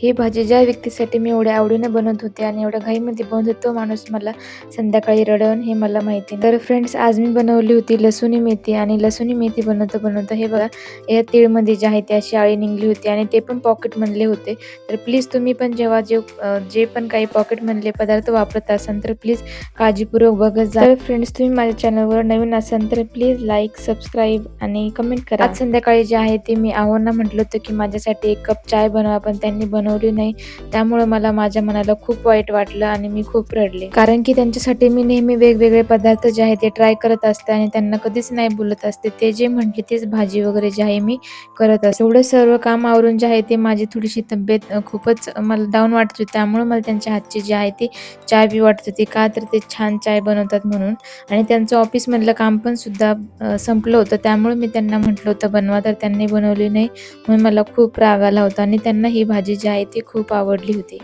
ही भाजी ज्या व्यक्तीसाठी मी एवढ्या आवडीने बनवत होते आणि एवढ्या घाईमध्ये बनवत होते, तो माणूस मला संध्याकाळी रडवण हे मला माहिती नाही. तर फ्रेंड्स, आज मी बनवली होती लसुणी मेथी आणि लसुणी मेथी बनवता बनवता हे बघा, या तीळमध्ये जे आहे ती अशी आळी निघली होती आणि ते पण पॉकेट मधले होते. तर प्लीज तुम्ही पण जेव्हा जे पण काही पॉकेट मधले पदार्थ वापरत असाल तर प्लीज काळजीपूर्वक बघत जा. तर फ्रेंड्स, तुम्ही माझ्या चॅनलवर नवीन असाल तर प्लीज लाईक, सबस्क्राईब आणि कमेंट करा. आज संध्याकाळी जे आहे ते मी आव्हांना म्हटलं होतं की माझ्यासाठी 1 कप चाय बनवा, पण त्यांनी बनवली नाही. त्यामुळे मला माझ्या मनाला खूप वाईट वाटलं आणि मी खूप रडले, कारण की त्यांच्यासाठी मी नेहमी वेगवेगळे पदार्थ जे आहे ते ट्राय करत असते आणि त्यांना कधीच नाही बोलत असते. ते जे म्हटले तेच भाजी वगैरे जे आहे मी करत असते. एवढं सर्व काम आवरून जे आहे ते माझी थोडीशी तब्येत खूपच मला डाऊन वाटत होती. त्यामुळे मला त्यांच्या हातची जी आहे ती चाय बी वाटत होती, का तर ते छान चाय बनवतात म्हणून. आणि त्यांचं ऑफिस मधलं काम पण सुद्धा संपलं होतं. त्यामुळे मी त्यांना म्हटलं होतं बनवा, तर त्यांनी बनवली नाही. म्हणून मला खूप राग आला होता आणि त्यांना ही भाजी जी आहे ती खूप आवडली होती.